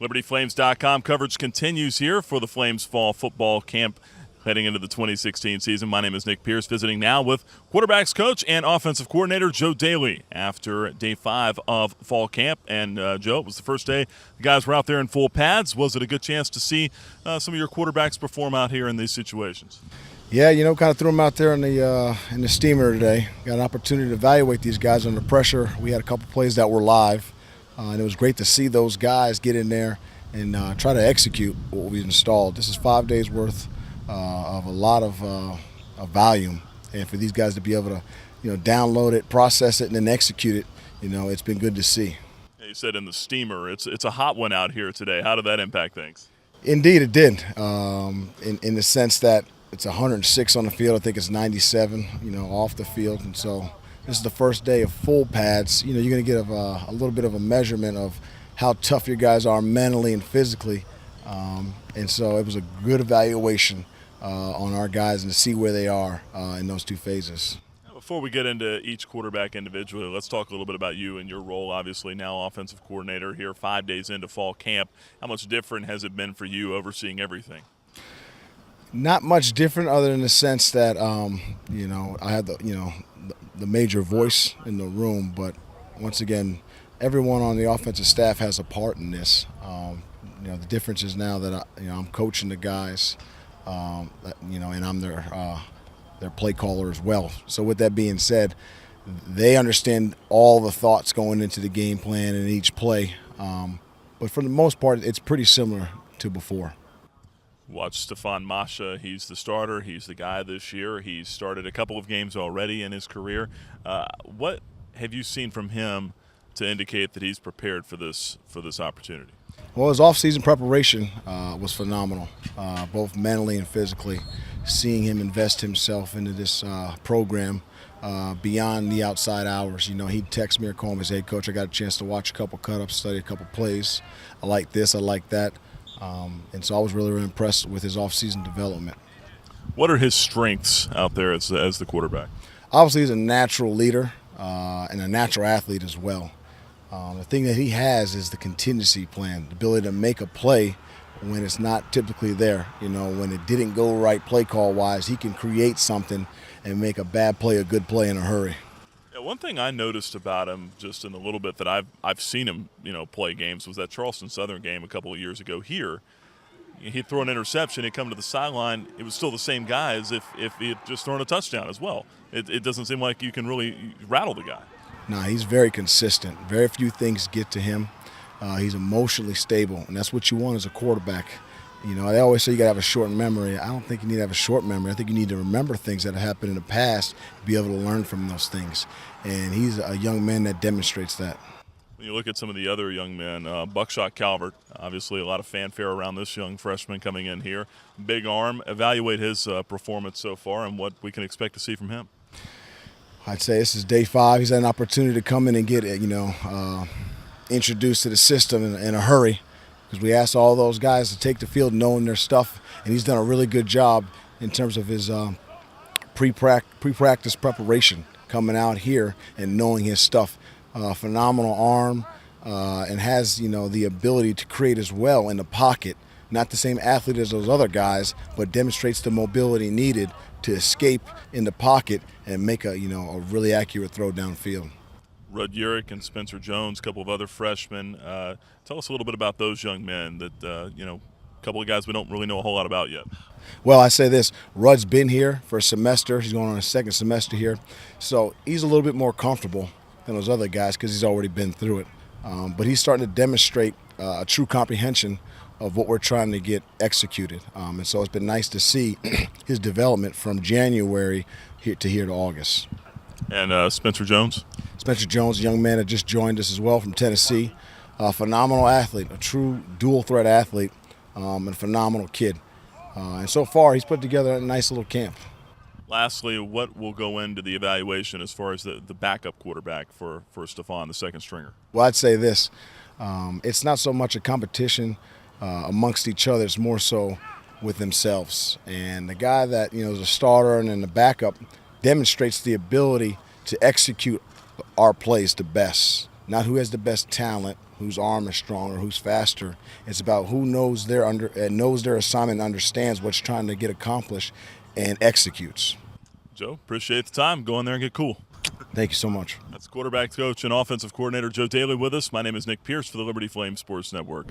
LibertyFlames.com coverage continues here for the Flames fall football camp heading into the 2016 season. My name is Nick Pierce, visiting now with quarterbacks coach and offensive coordinator Joe Dailey after day 5 of fall camp. And Joe, it was the first day the guys were out there in full pads. Was it a good chance to see some of your quarterbacks perform out here in these situations? Yeah, kind of threw them out there in the steamer today. Got an opportunity to evaluate these guys under pressure. We had a couple plays that were live, and it was great to see those guys get in there and try to execute what we installed. This is 5 days worth of a lot of volume, and for these guys to be able to, download it, process it, and then execute it, it's been good to see. You said in the steamer. It's a hot one out here today. How did that impact things? Indeed, it did. In the sense that it's 106 on the field. I think it's 97, off the field. And so this is the first day of full pads. You're going to get a little bit of a measurement of how tough your guys are mentally and physically. And so it was a good evaluation on our guys and to see where they are in those two phases. Before we get into each quarterback individually, let's talk a little bit about you and your role, obviously now offensive coordinator here 5 days into fall camp. How much different has it been for you overseeing everything? Not much different, other than the sense that I had the major voice in the room. But once again, everyone on the offensive staff has a part in this. The difference is now that I'm coaching the guys, and I'm their play caller as well. So with that being said, they understand all the thoughts going into the game plan and each play. But for the most part, it's pretty similar to before. Watch Stefan Masha. He's the starter. He's the guy this year. He's started a couple of games already in his career. What have you seen from him to indicate that he's prepared for this opportunity? Well, his offseason preparation was phenomenal, both mentally and physically. Seeing him invest himself into this program beyond the outside hours. He'd text me or call me and say, "Hey, Coach, I got a chance to watch a couple cut-ups, study a couple plays. I like this, I like that." And so I was really, really impressed with his offseason development. What are his strengths out there as the quarterback? Obviously, he's a natural leader and a natural athlete as well. The thing that he has is the contingency plan, the ability to make a play when it's not typically there. When it didn't go right play call-wise, he can create something and make a bad play a good play in a hurry. One thing I noticed about him, just in the little bit that I've seen him, play games, was that Charleston Southern game a couple of years ago here. He'd throw an interception, he'd come to the sideline. It was still the same guy as if he had just thrown a touchdown as well. It doesn't seem like you can really rattle the guy. No, he's very consistent. Very few things get to him. He's emotionally stable, and that's what you want as a quarterback. They always say you got to have a short memory. I don't think you need to have a short memory. I think you need to remember things that have happened in the past, be able to learn from those things. And he's a young man that demonstrates that. When you look at some of the other young men, Buckshot Calvert, obviously a lot of fanfare around this young freshman coming in here. Big arm. Evaluate his performance so far and what we can expect to see from him. I'd say this is day 5. He's had an opportunity to come in and get, introduced to the system in a hurry, because we asked all those guys to take the field knowing their stuff, and he's done a really good job in terms of his pre-practice preparation, coming out here and knowing his stuff. Phenomenal arm, and has the ability to create as well in the pocket. Not the same athlete as those other guys, but demonstrates the mobility needed to escape in the pocket and make a really accurate throw downfield. Rudd Urick and Spencer Jones, a couple of other freshmen. Tell us a little bit about those young men that, a couple of guys we don't really know a whole lot about yet. Well, I say this, Rudd's been here for a semester. He's going on his second semester here. So he's a little bit more comfortable than those other guys because he's already been through it. But he's starting to demonstrate a true comprehension of what we're trying to get executed. And so it's been nice to see his development from January here to August. And Spencer Jones? Spencer Jones, a young man that just joined us as well from Tennessee. A phenomenal athlete, a true dual-threat athlete, and a phenomenal kid. And so far, he's put together a nice little camp. Lastly, what will go into the evaluation as far as the backup quarterback for Stefan, the second stringer? Well, I'd say this. It's not so much a competition amongst each other. It's more so with themselves. And the guy that is a starter and then the backup demonstrates the ability to execute our plays the best. Not who has the best talent, whose arm is stronger, who's faster. It's about who knows their assignment, understands what's trying to get accomplished, and executes. Joe, appreciate the time. Go in there and get cool. Thank you so much. That's quarterback coach and offensive coordinator Joe Dailey with us. My name is Nick Pierce for the Liberty Flames Sports Network.